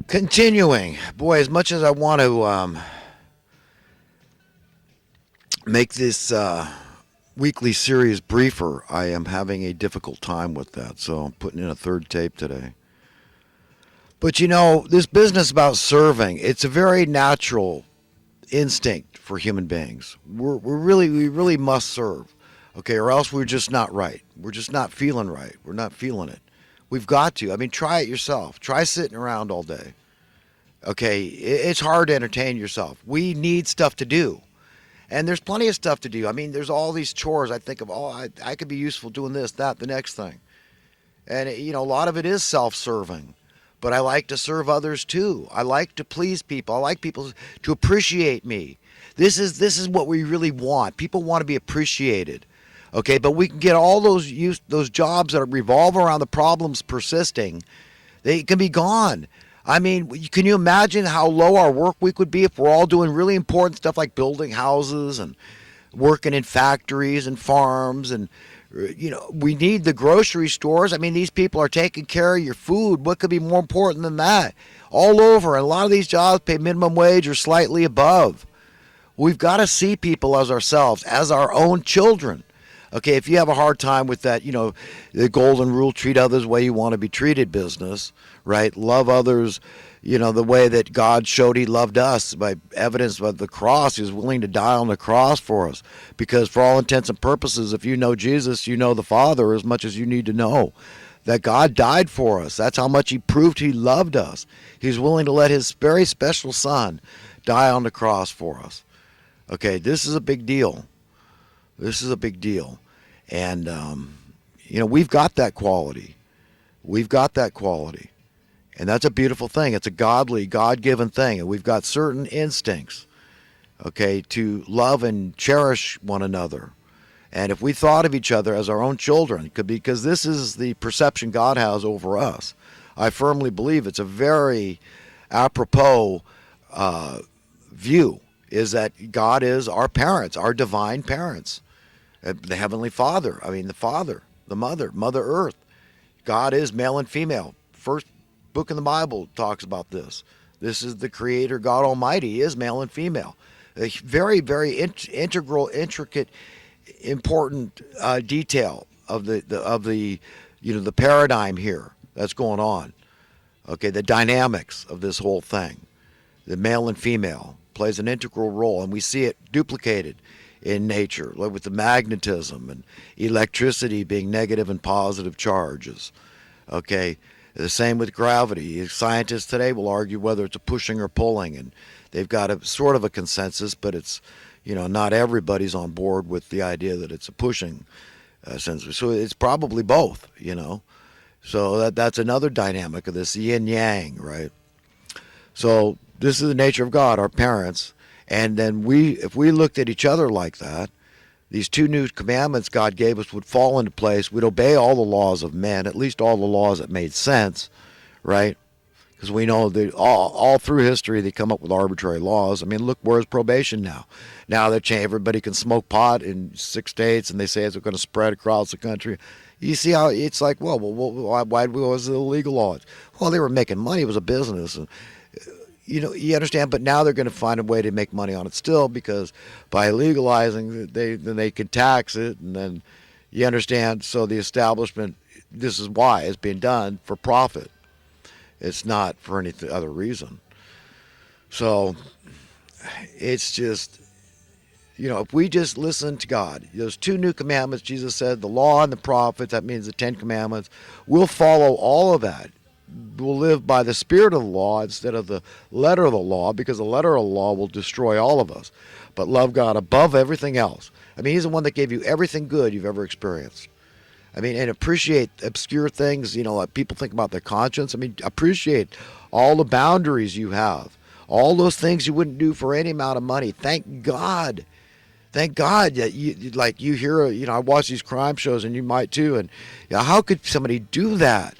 Continuing, boy, as much as I want to make this weekly series briefer, I am having a difficult time with that. So I'm putting in a third tape today. But you know, this business about serving, it's a very natural instinct for human beings. We really must serve, okay, or else we're just not right. We're just not feeling right. We're not feeling it. We've got to. I mean, try it yourself. Try sitting around all day. Okay, it's hard to entertain yourself. We need stuff to do. And there's plenty of stuff to do. I mean, there's all these chores. I think of, I could be useful doing this, that, the next thing. And, you know, a lot of it is self serving. But I like to serve others too. I like to please people. I like people to appreciate me. This is what we really want. People want to be appreciated. Okay, but we can get all those jobs that revolve around the problems persisting. They can be gone. I mean, can you imagine how low our work week would be if we're all doing really important stuff like building houses and working in factories and farms and we need the grocery stores. I mean, these people are taking care of your food. What could be more important than that? All over. And a lot of these jobs pay minimum wage or slightly above. We've got to see people as ourselves, as our own children. Okay, if you have a hard time with that, the golden rule, treat others the way you want to be treated business, right? Love others, the way that God showed he loved us by evidence of the cross. He was willing to die on the cross for us because for all intents and purposes, if you know Jesus, you know the Father as much as you need to know that God died for us. That's how much he proved he loved us. He's willing to let his very special son die on the cross for us. Okay, this is a big deal. This is a big deal. And, we've got that quality. We've got that quality. And that's a beautiful thing. It's a godly, God-given thing. And we've got certain instincts, okay, to love and cherish one another. And if we thought of each other as our own children, because this is the perception God has over us, I firmly believe it's a very apropos view, is that God is our parents, our divine parents. The Heavenly Father, the Father, the Mother, Mother Earth. God is male and female. First book in the Bible talks about this. This is the Creator, God Almighty. He is male and female. A very, very integral, intricate, important detail of the paradigm here that's going on. Okay, the dynamics of this whole thing. The male and female plays an integral role, and we see it duplicated in nature, like with the magnetism and electricity being negative and positive charges. Okay, the same with gravity. Scientists today will argue whether it's a pushing or pulling, and they've got a sort of a consensus, but it's, not everybody's on board with the idea that it's a pushing sensor. So it's probably both, So that's another dynamic of this yin yang, right? So this is the nature of God, our parents. And then if we looked at each other like that, these two new commandments God gave us would fall into place. We'd obey all the laws of men, at least all the laws that made sense, right? Because we know that all through history they come up with arbitrary laws. I mean, look, where's probation now? Now they're changing. Everybody can smoke pot in 6 states, and they say it's going to spread across the country. You see how it's like, well why was it illegal laws? Well, they were making money. It was a business. And, you understand, but now they're going to find a way to make money on it still because by legalizing, then they can tax it, and then you understand. So the establishment, this is why it's being done for profit. It's not for any other reason. So it's just, if we just listen to God, those 2 new commandments, Jesus said, the law and the prophets, that means the 10 commandments, we'll follow all of that. We'll live by the spirit of the law instead of the letter of the law, because the letter of the law will destroy all of us. But love God above everything else. I mean, he's the one that gave you everything good you've ever experienced. I mean, and appreciate obscure things, like people think about their conscience. I mean, appreciate all the boundaries you have. All those things you wouldn't do for any amount of money. Thank God. Thank God that you hear, I watch these crime shows, and you might too. And how could somebody do that?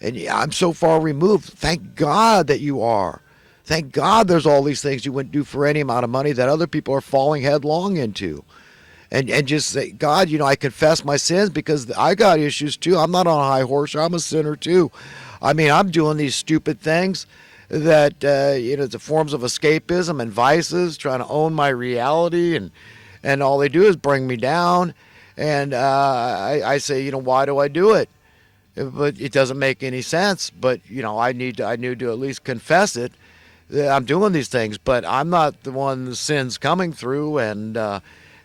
And I'm so far removed. Thank God that you are. Thank God there's all these things you wouldn't do for any amount of money that other people are falling headlong into. And just say, God, I confess my sins because I got issues too. I'm not on a high horse. I'm a sinner too. I mean, I'm doing these stupid things. that the forms of escapism and vices, trying to own my reality, and all they do is bring me down. And I say, why do I do it? But it doesn't make any sense. But I need to at least confess it. That I'm doing these things, but I'm not the one the sin's coming through, and there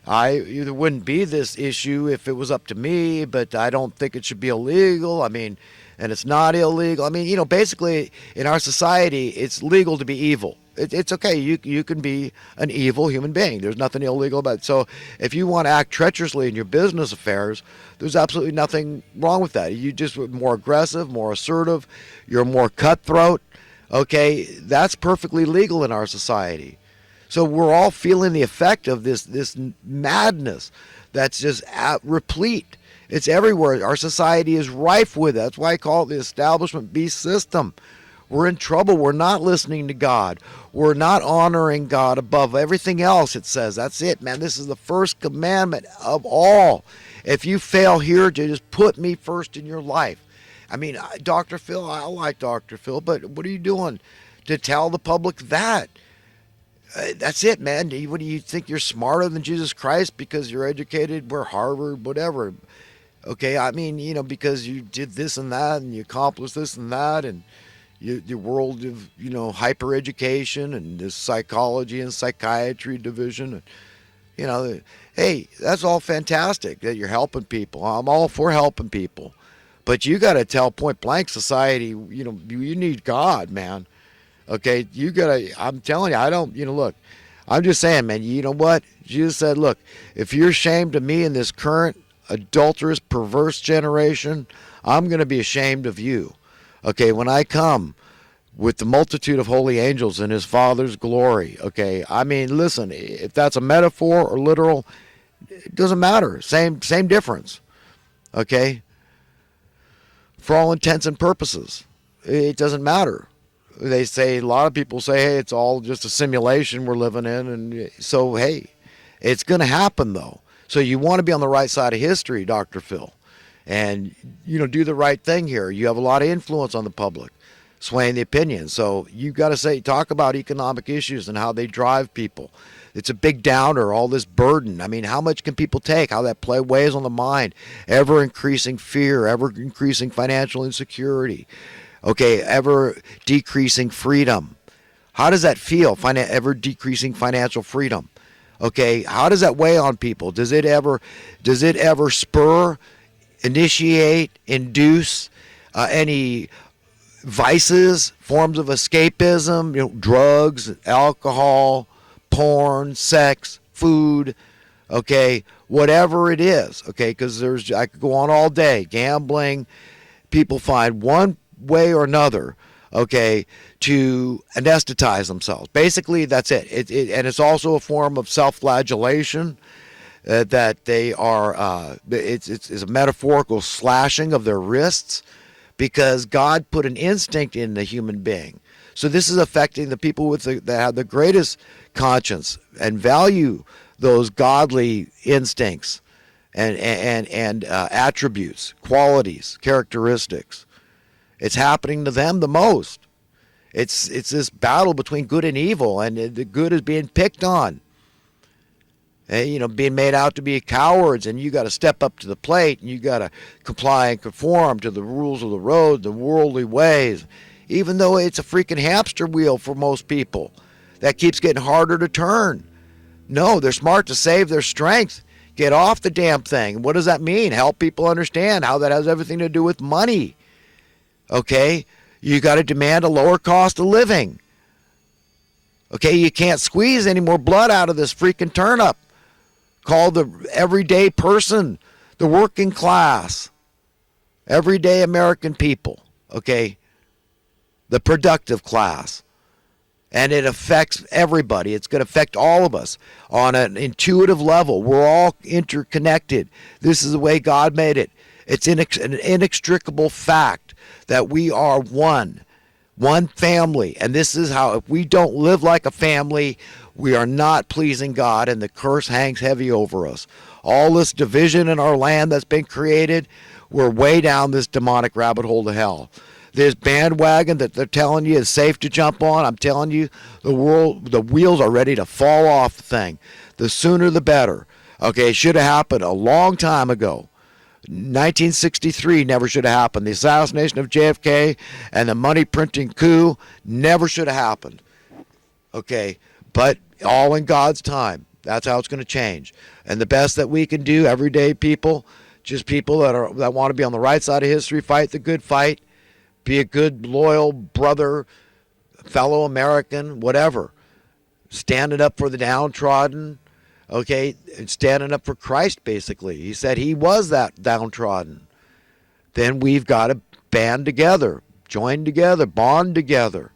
wouldn't be this issue if it was up to me. But I don't think it should be illegal. I mean, and it's not illegal. I mean, basically in our society, it's legal to be evil. It's okay. You can be an evil human being. There's nothing illegal about it. So if you want to act treacherously in your business affairs, there's absolutely nothing wrong with that. You just were more aggressive, more assertive. You're more cutthroat. Okay, that's perfectly legal in our society. So we're all feeling the effect of this madness that's just replete. It's everywhere. Our society is rife with it. That's why I call it the establishment beast system. We're in trouble. We're not listening to God. We're not honoring God above everything else, it says. That's it, man. This is the first commandment of all. If you fail here, just put me first in your life. I mean, Dr. Phil, I like Dr. Phil, but what are you doing to tell the public that? That's it, man. What do you think, you're smarter than Jesus Christ because you're educated? We're Harvard, whatever. Okay, I mean, because you did this and that and you accomplished this and that, and the world of, hyper education and this psychology and psychiatry division. And, hey, that's all fantastic that you're helping people. I'm all for helping people. But you got to tell point blank, society, you need God, man. Okay, you got to, I'm telling you, I don't, look, I'm just saying, man, you know what? Jesus said, look, if you're ashamed of me in this current adulterous, perverse generation, I'm going to be ashamed of you. Okay, when I come with the multitude of holy angels in his Father's glory, okay, I mean, listen, if that's a metaphor or literal, it doesn't matter. Same difference. Okay? For all intents and purposes, it doesn't matter. They say, a lot of people say, hey, it's all just a simulation we're living in. And so, hey, it's going to happen, though. So you want to be on the right side of history, Dr. Phil, and, do the right thing here. You have a lot of influence on the public, swaying the opinion. So you got to talk about economic issues and how they drive people. It's a big downer, all this burden. I mean, how much can people take? How that weighs on the mind. Ever increasing fear, ever increasing financial insecurity. Okay, ever decreasing freedom. How does that feel? Ever decreasing financial freedom. Okay, how does that weigh on people? Does it ever spur, initiate, induce any vices, forms of escapism, drugs, alcohol, porn, sex, food, okay, whatever it is, okay, because I could go on all day. Gambling, people find one way or another, okay, to anesthetize themselves. Basically, that's it. And it's also a form of self-flagellation, that they are, it's a metaphorical slashing of their wrists, because God put an instinct in the human being. So this is affecting the people that have the greatest conscience and value those godly instincts and attributes, qualities, characteristics. It's happening to them the most. It's this battle between good and evil, and the good is being picked on. Being made out to be cowards, and you got to step up to the plate, and you got to comply and conform to the rules of the road, the worldly ways, even though it's a freaking hamster wheel for most people that keeps getting harder to turn. No, they're smart to save their strength. Get off the damn thing. What does that mean? Help people understand how that has everything to do with money. Okay? You got to demand a lower cost of living. Okay? You can't squeeze any more blood out of this freaking turnip called the everyday person, the working class, everyday American people. Okay? The productive class. And it affects everybody. It's going to affect all of us on an intuitive level. We're all interconnected. This is the way God made it. It's an inextricable fact that we are one family. And this is how, if we don't live like a family, we are not pleasing God, and the curse hangs heavy over us. All this division in our land that's been created, we're way down this demonic rabbit hole to hell. This bandwagon that they're telling you is safe to jump on, I'm telling you, the wheels are ready to fall off the thing. The sooner the better. Okay, it should have happened a long time ago. 1963 never should have happened. The assassination of JFK and the money printing coup never should have happened. Okay, but all in God's time. That's how it's going to change. And the best that we can do, everyday people, just people that want to be on the right side of history, fight the good fight, be a good, loyal brother, fellow American, whatever. Standing up for the downtrodden, okay, and standing up for Christ, basically. He said he was that downtrodden. Then we've got to band together, join together, bond together,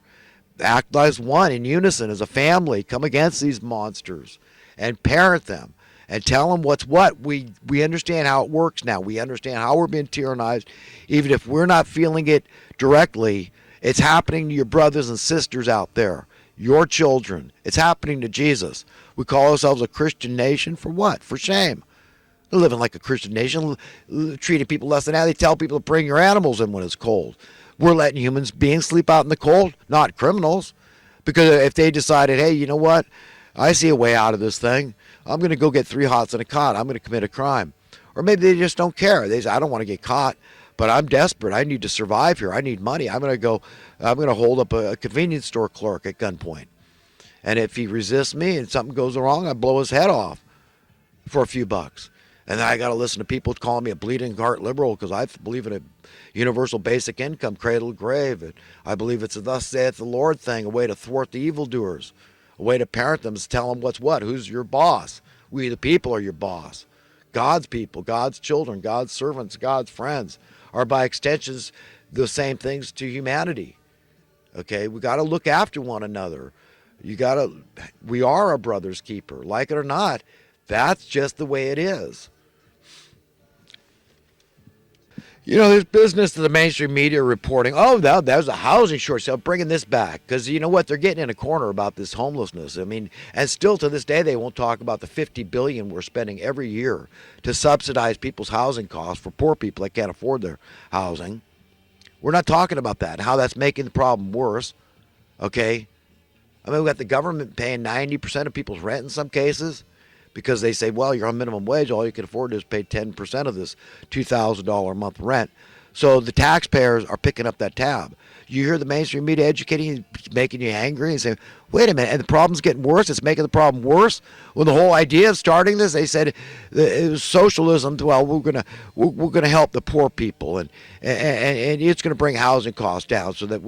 act as one in unison as a family, come against these monsters and parent them and tell them what's what. We understand how it works now. We understand how we're being tyrannized. Even if we're not feeling it directly, it's happening to your brothers and sisters out there, your children. It's happening to Jesus. We call ourselves a Christian nation for what? For shame. They're living like a Christian nation, treating people less than that. They tell people to bring your animals in when it's cold. We're letting human beings sleep out in the cold, not criminals. Because if they decided, hey, you know what? I see a way out of this thing. I'm going to go get 3 hots and a cot. I'm going to commit a crime. Or maybe they just don't care. They say, I don't want to get caught, but I'm desperate. I need to survive here. I need money. I'm going to hold up a convenience store clerk at gunpoint. And if he resists me and something goes wrong, I blow his head off for a few bucks. And then I got to listen to people calling me a bleeding heart liberal because I believe in a universal basic income, cradle to grave. And I believe it's a thus saith the Lord thing, a way to thwart the evildoers, a way to parent them is tell them what's what, who's your boss. We the people are your boss. God's people, God's children, God's servants, God's friends are by extensions the same things to humanity. Okay, we got to look after one another. We are a brother's keeper. Like it or not, that's just the way it is. You know, there's business to the mainstream media reporting, oh, there's a housing shortage, so bringing this back. Because you know what? They're getting in a corner about this homelessness. I mean, and still to this day, they won't talk about the $50 billion we're spending every year to subsidize people's housing costs for poor people that can't afford their housing. We're not talking about that, and how that's making the problem worse. Okay? I mean, we got the government paying 90% of people's rent in some cases, because they say, well, you're on minimum wage, all you can afford is pay 10% of this $2,000 a month rent. So the taxpayers are picking up that tab. You hear the mainstream media educating you, making you angry and saying, wait a minute, and the problem's getting worse, it's making the problem worse? When the whole idea of starting this, they said it was socialism. Well, we're gonna help the poor people, and it's gonna bring housing costs down so that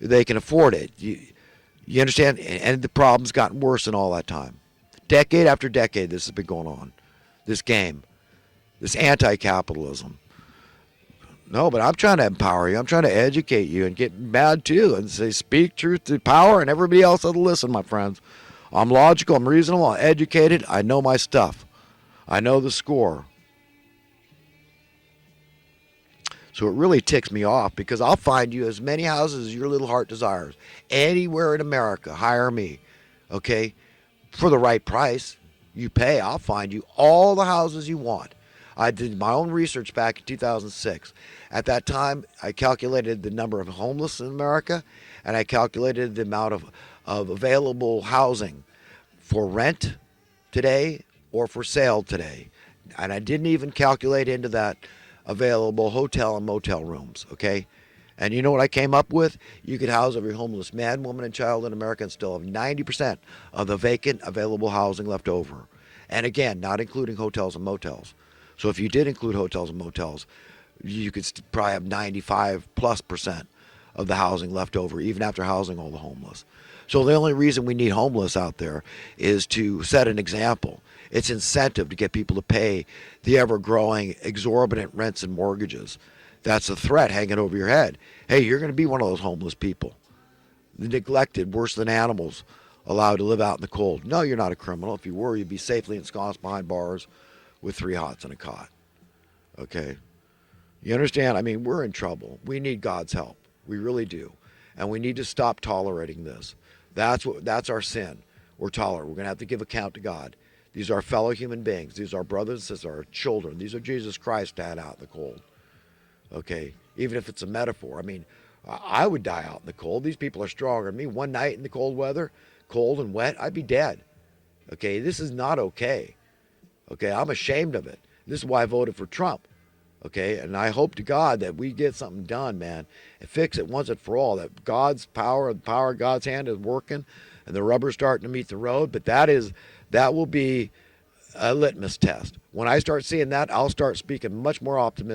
they can afford it. You understand? And the problem's gotten worse in all that time. Decade after decade, this has been going on. This game, this anti-capitalism. No, but I'm trying to empower you. I'm trying to educate you and get mad too and say, speak truth to power, and everybody else will listen, my friends. I'm logical, I'm reasonable, I'm educated, I know my stuff. I know the score. So it really ticks me off because I'll find you as many houses as your little heart desires. Anywhere in America, hire me, okay? For the right price, you pay, I'll find you all the houses you want. I did my own research back in 2006. At that time, I calculated the number of homeless in America, and I calculated the amount of available housing for rent today or for sale today. And I didn't even calculate into that available hotel and motel rooms, okay? And you know what I came up with? You could house every homeless man, woman, and child in America and still have 90% of the vacant available housing left over. And again, not including hotels and motels. So if you did include hotels and motels, you could probably have 95+% of the housing left over, even after housing all the homeless. So the only reason we need homeless out there is to set an example. It's incentive to get people to pay the ever-growing exorbitant rents and mortgages. That's a threat hanging over your head. Hey, you're going to be one of those homeless people. Neglected, worse than animals, allowed to live out in the cold. No, you're not a criminal. If you were, you'd be safely ensconced behind bars with 3 hots and a cot. Okay? You understand? I mean, we're in trouble. We need God's help. We really do. And we need to stop tolerating this. That's our sin. We're tolerant. We're going to have to give account to God. These are fellow human beings. These are brothers. These are children. These are Jesus Christ down out in the cold. Okay? even if it's a metaphor. I mean, I would die out in the cold. These people are stronger than me. One night in the cold weather, cold and wet, I'd be dead. Okay, this is not okay. Okay, I'm ashamed of it. This is why I voted for Trump. Okay, and I hope to God that we get something done, man, and fix it once and for all. That God's power, the power of God's hand is working, and the rubber's starting to meet the road. But that will be a litmus test. When I start seeing that, I'll start speaking much more optimistic